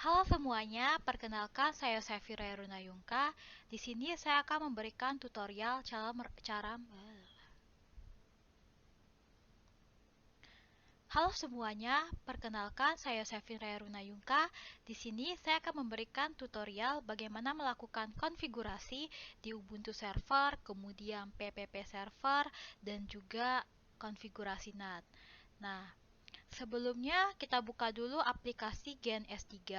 Halo semuanya, perkenalkan saya Safira Runayungka. Di sini saya akan memberikan tutorial Halo semuanya, perkenalkan saya Safira Runayungka. Di sini saya akan memberikan tutorial bagaimana melakukan konfigurasi di Ubuntu Server, kemudian PPP Server, dan juga konfigurasi NAT. Nah, sebelumnya kita buka dulu aplikasi Gen S3.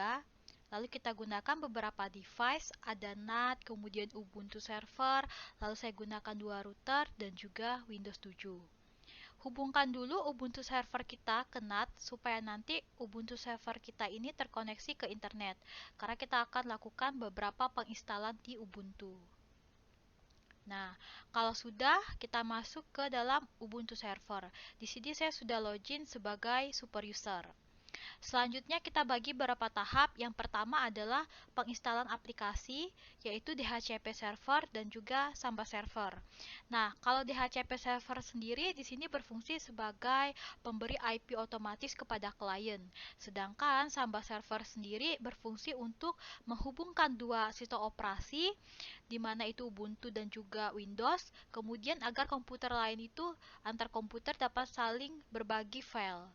Lalu kita gunakan beberapa device, ada NAT, kemudian Ubuntu Server, lalu saya gunakan 2 router dan juga Windows 7. Hubungkan dulu Ubuntu Server kita ke NAT supaya nanti Ubuntu Server kita ini terkoneksi ke internet, karena kita akan lakukan beberapa penginstalan di Ubuntu. Nah, kalau sudah, kita masuk ke dalam Ubuntu Server. Di sini saya sudah login sebagai super user. Selanjutnya kita bagi beberapa tahap. Yang pertama adalah penginstalan aplikasi, yaitu DHCP server dan juga Samba server. Nah, kalau DHCP server sendiri di sini berfungsi sebagai pemberi IP otomatis kepada klien. Sedangkan Samba server sendiri berfungsi untuk menghubungkan dua sistem operasi, di mana itu Ubuntu dan juga Windows, kemudian agar komputer lain itu antar komputer dapat saling berbagi file.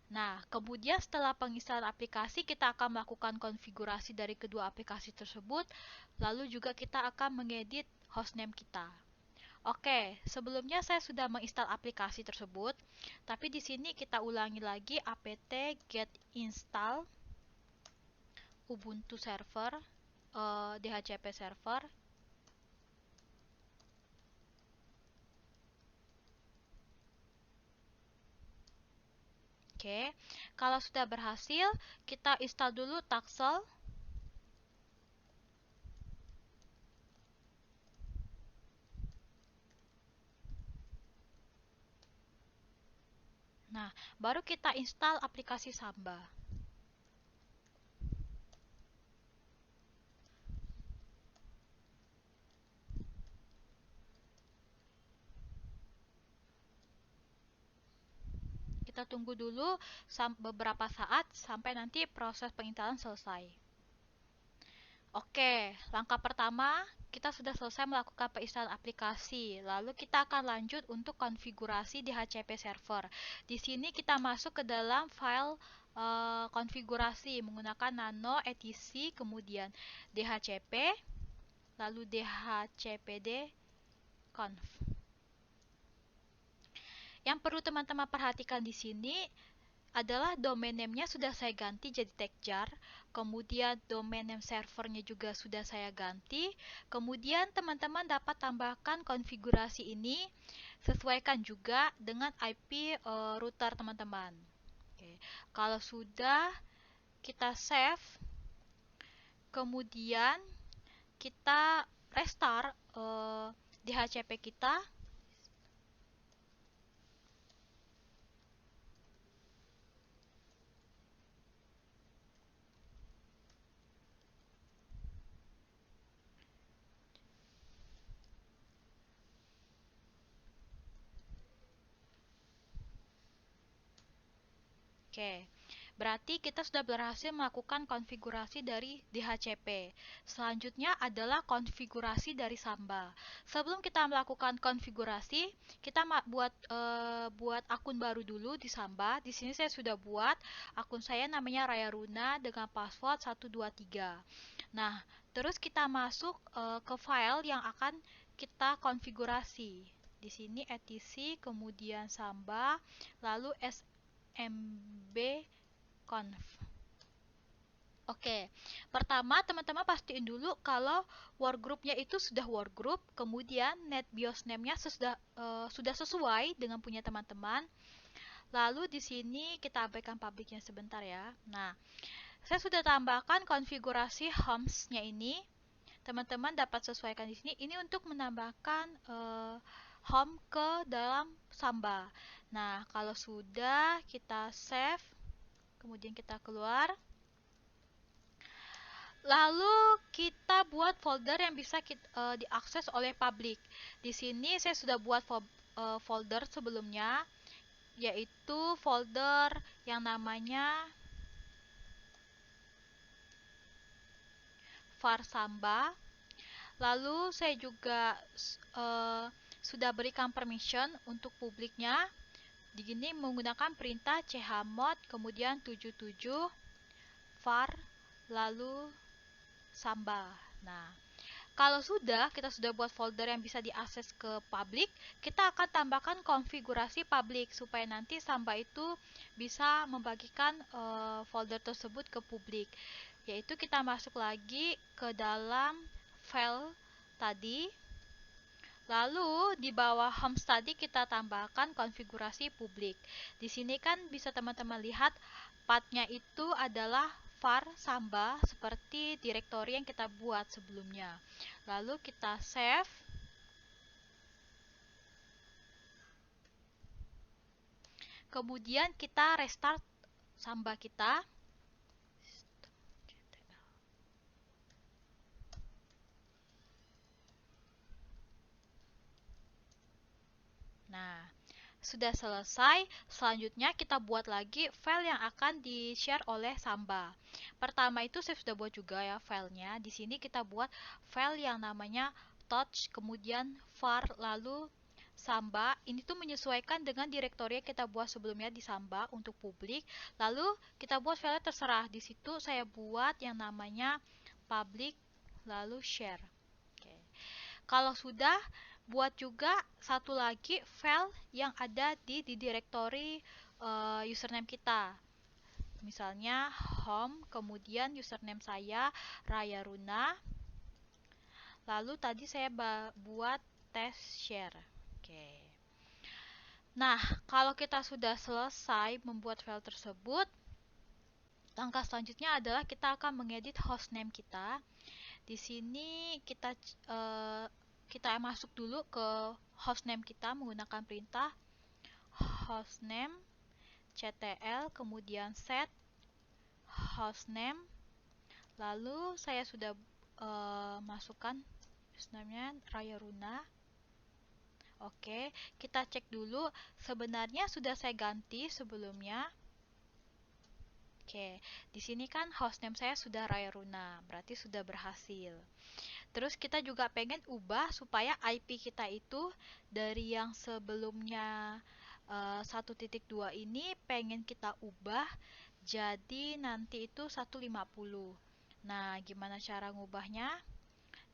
Nah, kemudian setelah penginstalan aplikasi, kita akan melakukan konfigurasi dari kedua aplikasi tersebut, lalu juga kita akan mengedit hostname kita. Oke, sebelumnya saya sudah menginstal aplikasi tersebut, tapi di sini kita ulangi lagi apt get install Ubuntu server, DHCP server. Oke, kalau sudah berhasil, kita install dulu Taxel. Nah, baru kita install aplikasi Samba. Kita tunggu dulu beberapa saat sampai nanti proses penginstalan selesai. Oke, langkah pertama kita sudah selesai melakukan penginstalan aplikasi. Lalu kita akan lanjut untuk konfigurasi DHCP server. Di sini kita masuk ke dalam file konfigurasi menggunakan nano etc, kemudian DHCP, lalu dhcpd conf. Yang perlu teman-teman perhatikan di sini adalah domain name-nya sudah saya ganti jadi Techjar, kemudian domain name servernya juga sudah saya ganti, kemudian teman-teman dapat tambahkan konfigurasi ini, sesuaikan juga dengan IP router teman-teman. Oke. Kalau sudah, kita save, kemudian kita restart DHCP kita. Oke, berarti kita sudah berhasil melakukan konfigurasi dari DHCP. Selanjutnya adalah konfigurasi dari Samba. Sebelum kita melakukan konfigurasi, kita buat akun baru dulu di Samba. Di sini saya sudah buat akun saya, namanya Raya Runa dengan password 123. Nah, terus kita masuk ke file yang akan kita konfigurasi. Di sini etc, kemudian Samba, lalu mbconf. Oke, pertama teman-teman pastiin dulu kalau workgroupnya itu sudah workgroup, kemudian netbios name-nya sudah sesuai dengan punya teman-teman. Lalu di sini kita abaikan publiknya sebentar ya. Nah, saya sudah tambahkan konfigurasi homes-nya ini. Teman-teman dapat sesuaikan di sini. Ini untuk menambahkan home ke dalam Samba. Nah, kalau sudah kita save, kemudian kita keluar. Lalu kita buat folder yang bisa diakses oleh publik. Di sini saya sudah buat folder sebelumnya, yaitu folder yang namanya var samba. Lalu saya juga sudah berikan permission untuk publiknya. Di sini menggunakan perintah chmod kemudian 77 var lalu samba. Nah, kalau kita sudah buat folder yang bisa diakses ke publik, kita akan tambahkan konfigurasi publik supaya nanti Samba itu bisa membagikan folder tersebut ke publik. Yaitu kita masuk lagi ke dalam file tadi. Lalu di bawah home study kita tambahkan konfigurasi publik. Di sini kan bisa teman-teman lihat pathnya itu adalah var samba seperti direktori yang kita buat sebelumnya. Lalu kita save. Kemudian kita restart samba kita. Nah, sudah selesai. Selanjutnya kita buat lagi file yang akan di-share oleh Samba. Pertama itu saya sudah buat juga ya filenya. Di sini kita buat file yang namanya touch, kemudian var, lalu Samba. Ini tuh menyesuaikan dengan direktori yang kita buat sebelumnya di Samba untuk publik. Lalu kita buat file terserah. Di situ saya buat yang namanya public lalu share. Oke. Kalau sudah, buat juga satu lagi file yang ada di directory username kita. Misalnya home, kemudian username saya Raya Runa. Lalu tadi saya buat test share. Oke. Nah, kalau kita sudah selesai membuat file tersebut, langkah selanjutnya adalah kita akan mengedit hostname kita. Di sini kita masuk dulu ke hostname kita menggunakan perintah hostname ctl kemudian set hostname. Lalu saya sudah masukkan username-nya Raya Runa. Oke, kita cek dulu. Sebenarnya sudah saya ganti sebelumnya. Oke, di sini kan hostname saya sudah Raya Runa, berarti sudah berhasil. Terus kita juga pengen ubah supaya IP kita itu dari yang sebelumnya 1.2 ini pengen kita ubah jadi nanti itu 150. Nah, gimana cara ngubahnya?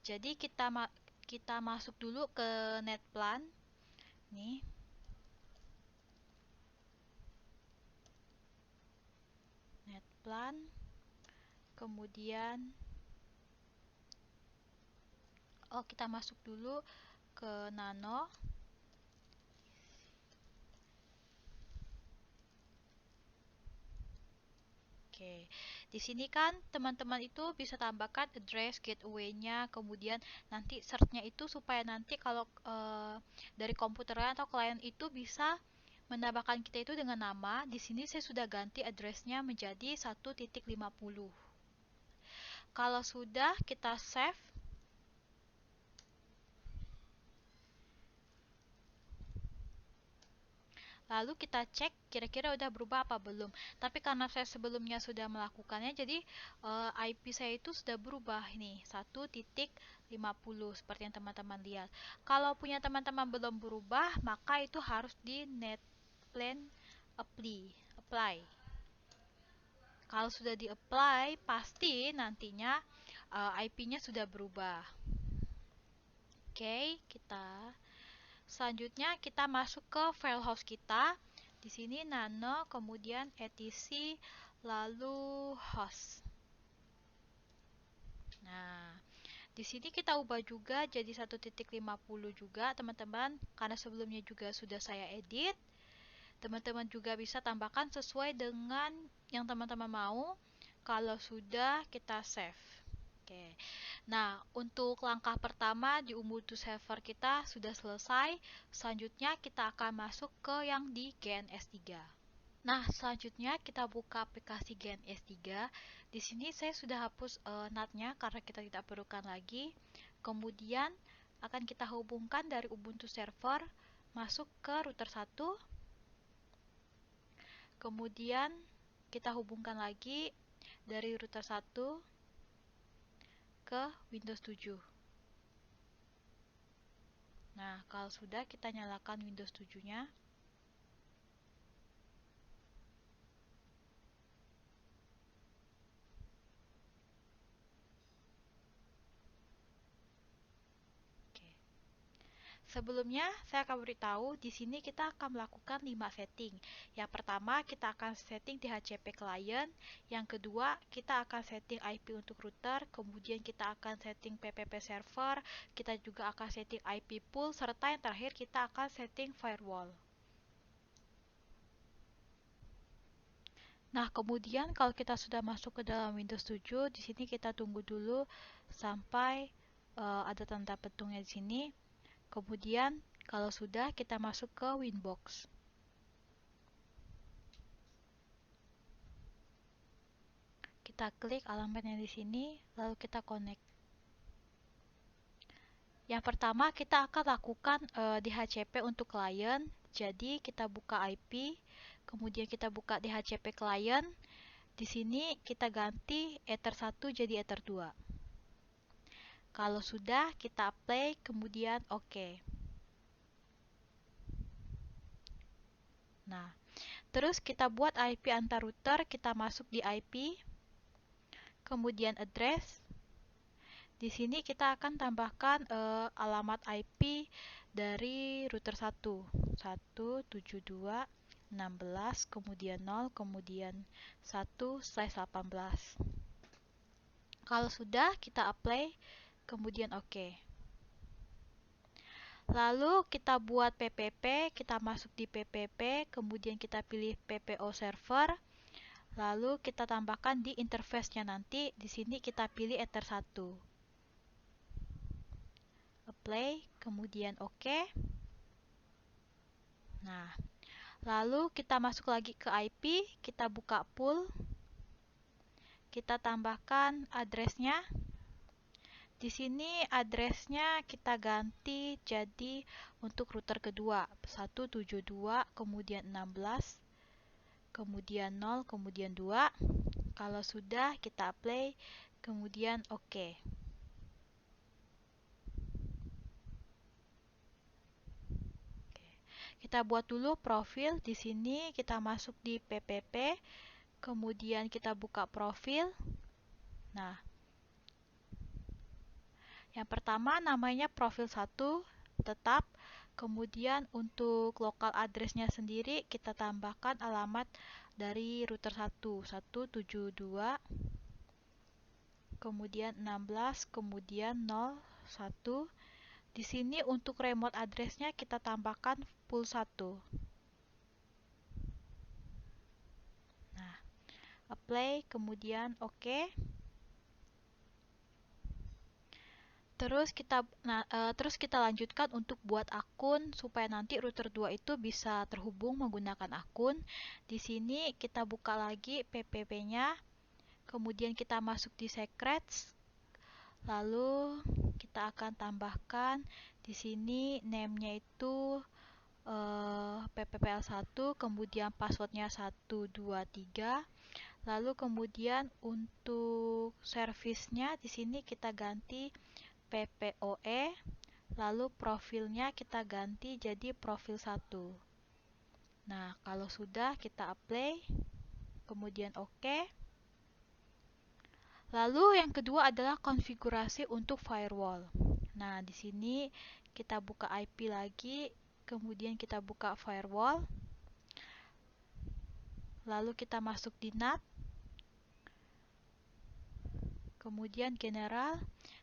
Jadi kita masuk dulu ke netplan. Nih. Netplan. Kemudian kita masuk dulu ke nano. Oke, di sini kan teman-teman itu bisa tambahkan address gateway-nya, kemudian nanti search-nya itu supaya nanti kalau dari komputernya atau klien itu bisa menambahkan kita itu dengan nama. Di sini saya sudah ganti address-nya menjadi 1.50. Kalau sudah kita save. Lalu kita cek kira-kira udah berubah apa belum. Tapi karena saya sebelumnya sudah melakukannya, jadi IP saya itu sudah berubah nih 1.50 seperti yang teman-teman lihat. Kalau punya teman-teman belum berubah, maka itu harus di netplan apply. Kalau sudah di apply, pasti nantinya IP-nya sudah berubah. Oke, selanjutnya kita masuk ke file host kita. Di sini nano, kemudian etc, lalu host. Nah, di sini kita ubah juga jadi 1.50 juga, teman-teman, karena sebelumnya juga sudah saya edit. Teman-teman juga bisa tambahkan sesuai dengan yang teman-teman mau. Kalau sudah, kita save. Oke. Nah, untuk langkah pertama di Ubuntu server kita sudah selesai. Selanjutnya kita akan masuk ke yang di GNS3. Nah, selanjutnya kita buka aplikasi GNS3. Di sini saya sudah hapus NAT-nya karena kita tidak perlukan lagi. Kemudian akan kita hubungkan dari Ubuntu server masuk ke router 1. Kemudian kita hubungkan lagi dari router 1 ke Windows 7. Nah, kalau sudah, kita nyalakan Windows 7-nya. Oke. Sebelumnya, saya akan beritahu di sini kita akan melakukan 5 setting. Yang pertama, kita akan setting DHCP client. Yang kedua, kita akan setting IP untuk router. Kemudian kita akan setting PPP server. Kita juga akan setting IP pool. Serta yang terakhir, kita akan setting firewall. Nah, kemudian kalau kita sudah masuk ke dalam Windows 7, di sini kita tunggu dulu sampai ada tanda petungnya di sini. Kemudian, kalau sudah, kita masuk ke Winbox. Kita klik alamatnya di sini, lalu kita connect. Yang pertama, kita akan lakukan DHCP untuk klien. Jadi, kita buka IP, kemudian kita buka DHCP client. Di sini kita ganti Ether 1 jadi Ether 2. Kalau sudah, kita apply, kemudian OK. Nah, terus kita buat IP antar router, kita masuk di IP, kemudian address. Di sini kita akan tambahkan alamat IP dari router 1. 172.16, kemudian 0, kemudian 1/18. Kalau sudah, kita apply, kemudian OK. Lalu kita buat PPP, kita masuk di PPP, kemudian kita pilih PPO server. Lalu kita tambahkan di interface-nya nanti, di sini kita pilih Ether 1. Apply, kemudian OK. Nah, lalu kita masuk lagi ke IP, kita buka pool. Kita tambahkan address-nya. Di sini address-nya kita ganti jadi untuk router kedua, 172, kemudian 16, kemudian 0, kemudian 2. Kalau sudah, kita apply, kemudian OK. Kita buat dulu profil. Di sini kita masuk di PPP, kemudian kita buka profil. Nah, yang pertama namanya profil 1, tetap. Kemudian untuk lokal address-nya sendiri kita tambahkan alamat dari router 1, 172, kemudian 16, kemudian 0, 1. Di sini untuk remote address-nya kita tambahkan pool 1. Nah, apply, kemudian OK. Terus kita lanjutkan untuk buat akun supaya nanti router 2 itu bisa terhubung menggunakan akun. Di sini kita buka lagi PPP-nya. Kemudian kita masuk di secrets. Lalu kita akan tambahkan di sini name-nya itu PPPL1, kemudian passwordnya 123. Lalu kemudian untuk service-nya di sini kita ganti PPOE, lalu profilnya kita ganti jadi profil 1. Nah, kalau sudah kita apply, kemudian OK. Lalu yang kedua adalah konfigurasi untuk firewall. Nah, di sini kita buka IP lagi, kemudian kita buka firewall. Lalu kita masuk di NAT. Kemudian general.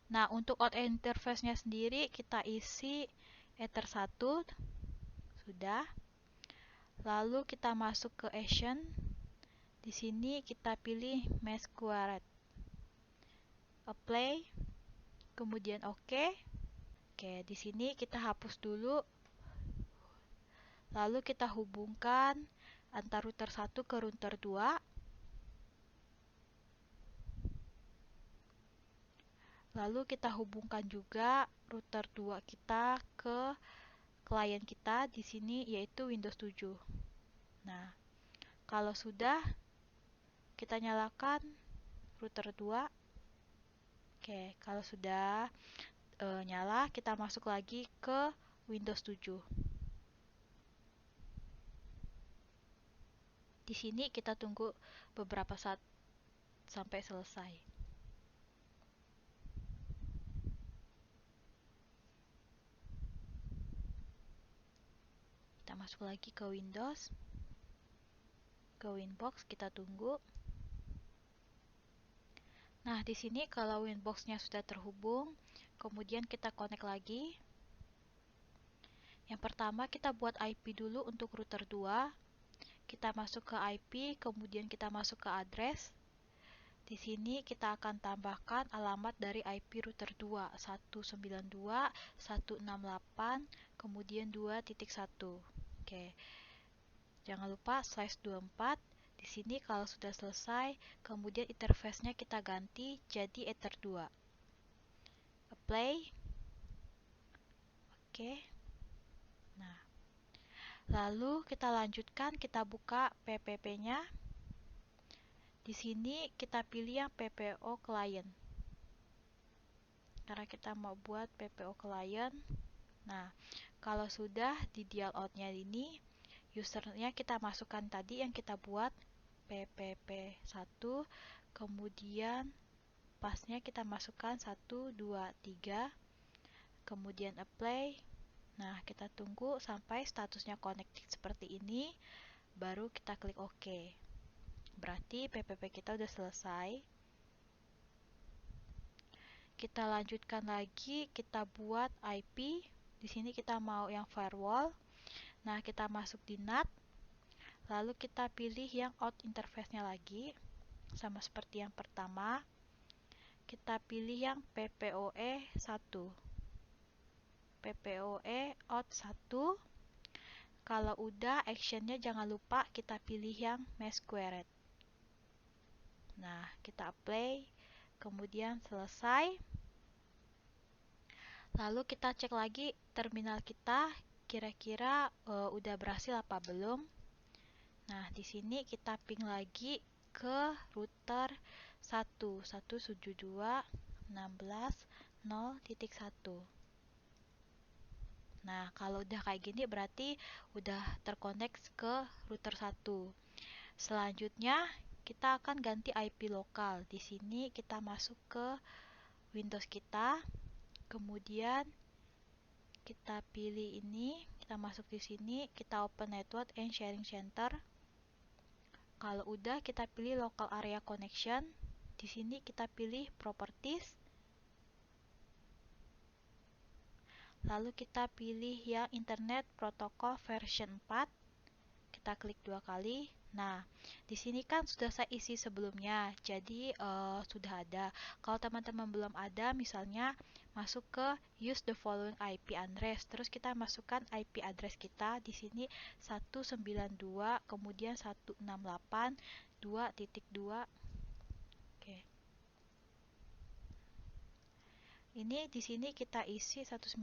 Nah, untuk out interface-nya sendiri kita isi Ether 1. Sudah. Lalu kita masuk ke Action. Di sini kita pilih Mesh Query. Apply. Kemudian OK. Oke, di sini kita hapus dulu. Lalu kita hubungkan antar router 1 ke router 2. Lalu kita hubungkan juga router 2 kita ke klien kita di sini yaitu Windows 7. Nah, kalau sudah kita nyalakan router 2. Oke. Oke, kalau sudah nyala, kita masuk lagi ke Windows 7. Di sini kita tunggu beberapa saat sampai selesai. Kita masuk lagi ke Windows, ke Winbox, kita tunggu. Nah, di sini kalau Winbox-nya sudah terhubung, kemudian kita connect lagi. Yang pertama kita buat IP dulu untuk router 2. Kita masuk ke IP, kemudian kita masuk ke address. Di sini kita akan tambahkan alamat dari IP router 2, 192.168, kemudian 2.1. Oke. Jangan lupa /24. Di sini kalau sudah selesai, kemudian interface-nya kita ganti jadi Ether 2. Apply. Oke. Nah, lalu kita lanjutkan, kita buka PPP-nya. Di sini kita pilih yang PPO client. Karena kita mau buat PPO client. Nah, kalau sudah di dialout-nya ini, usernya kita masukkan tadi yang kita buat PPP1, kemudian pasnya kita masukkan 1, 2, 3, kemudian apply. Nah, kita tunggu sampai statusnya connected seperti ini, baru kita klik OK. Berarti PPP kita udah selesai. Kita lanjutkan lagi, kita buat IP. Di sini kita mau yang firewall. Nah, kita masuk di NAT. Lalu kita pilih yang out interface-nya lagi. Sama seperti yang pertama. Kita pilih yang PPOE 1. PPOE out 1. Kalau udah, actionnya jangan lupa kita pilih yang mesh squared. Nah, kita apply. Kemudian selesai. Lalu kita cek lagi terminal kita, kira-kira udah berhasil apa belum. Nah, di sini kita ping lagi ke router 172.16.0.1. Nah, kalau udah kayak gini berarti udah terkonek ke router 1. Selanjutnya, kita akan ganti IP lokal. Di sini kita masuk ke Windows kita. Kemudian kita pilih ini, kita masuk di sini, kita open network and sharing center. Kalau udah, kita pilih local area connection. Di sini kita pilih properties. Lalu kita pilih yang internet protocol version 4. Kita klik 2 kali. Nah, di sini kan sudah saya isi sebelumnya, jadi sudah ada. Kalau teman-teman belum ada, misalnya masuk ke use the following IP address, terus kita masukkan IP address kita di sini 192, kemudian 168.2.2. Oke. Ini di sini kita isi 192,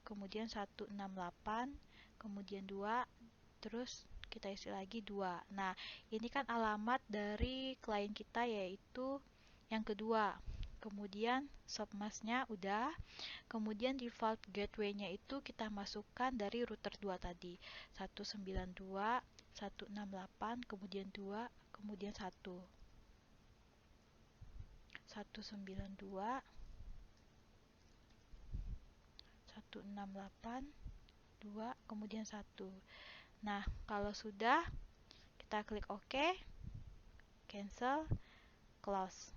kemudian 168, kemudian 2, terus kita isi lagi 2. Nah, ini kan alamat dari klien kita yaitu yang kedua. Kemudian submasknya udah. Kemudian default gateway-nya itu kita masukkan dari router 2 tadi. 192, 168, kemudian 2, kemudian 1. 192, 168, 2, kemudian 1. Nah, kalau sudah, kita klik OK, cancel, close.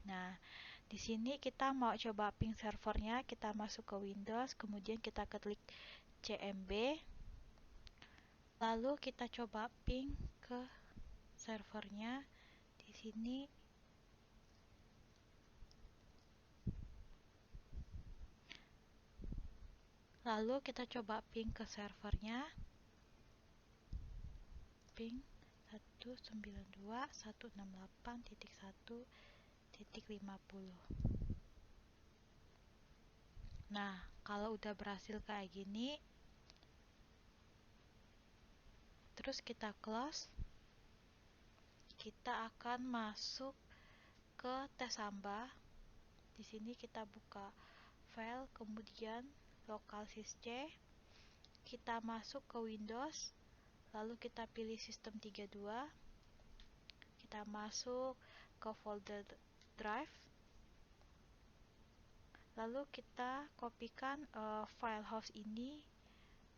Nah, di sini kita mau coba ping servernya, kita masuk ke Windows, kemudian kita klik CMB, lalu kita coba ping ke servernya. Di sini lalu kita coba ping ke servernya, ping 192.168.1.50. Nah, kalau udah berhasil kayak gini, terus kita close, kita akan masuk ke tes Samba. Di sini kita buka file, kemudian lokal sysc, kita masuk ke Windows, lalu kita pilih sistem 32, kita masuk ke folder drive, lalu kita kopikan file host ini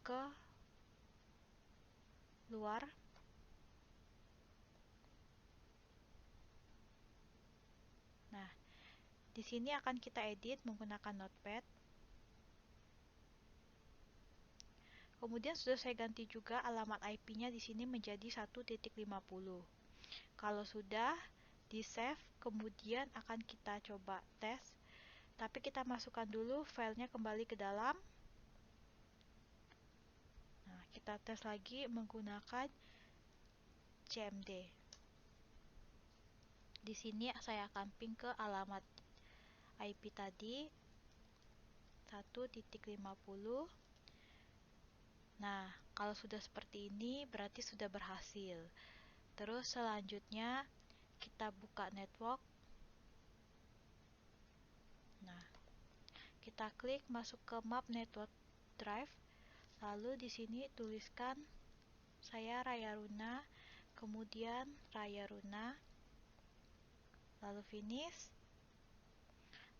ke luar. Nah, di sini akan kita edit menggunakan Notepad. Kemudian sudah saya ganti juga alamat IP-nya di sini menjadi 1.50. Kalau sudah di save, kemudian akan kita coba tes. Tapi kita masukkan dulu filenya kembali ke dalam. Nah, kita tes lagi menggunakan cmd. Di sini saya akan ping ke alamat IP tadi 1.50. Nah, kalau sudah seperti ini berarti sudah berhasil. Terus selanjutnya kita buka network. Nah, kita klik masuk ke map network drive. Lalu di sini tuliskan saya Raya Runa, kemudian Raya Runa, lalu finish.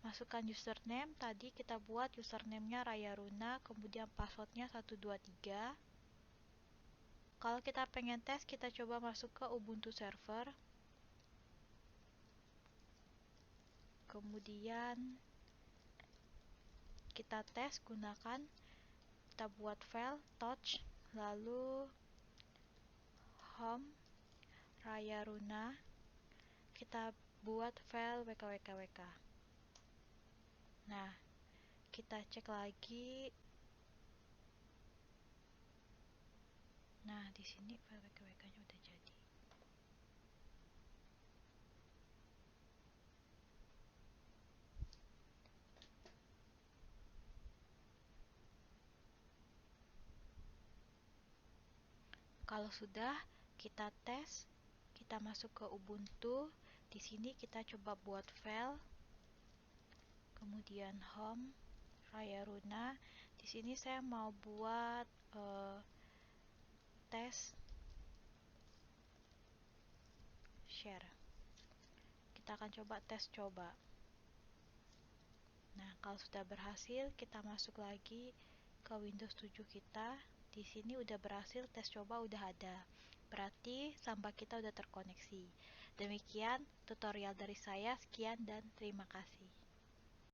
Masukkan username, tadi kita buat username-nya Raya Runa, kemudian passwordnya 123. Kalau kita pengen tes, kita coba masuk ke Ubuntu server. Kemudian kita tes gunakan, kita buat file touch, lalu home Raya Runa, kita buat file wkwkwk. Nah, kita cek lagi. Nah, di sini file wkwk-nya udah jadi. Kalau sudah, kita tes, kita masuk ke Ubuntu. Di sini kita coba buat file, kemudian home Raya Runa. Di sini saya mau buat tes share. Kita akan coba tes coba. Nah, kalau sudah berhasil, kita masuk lagi ke Windows 7 kita. Di sini udah berhasil, tes coba udah ada. Berarti Samba kita udah terkoneksi. Demikian tutorial dari saya, sekian dan terima kasih.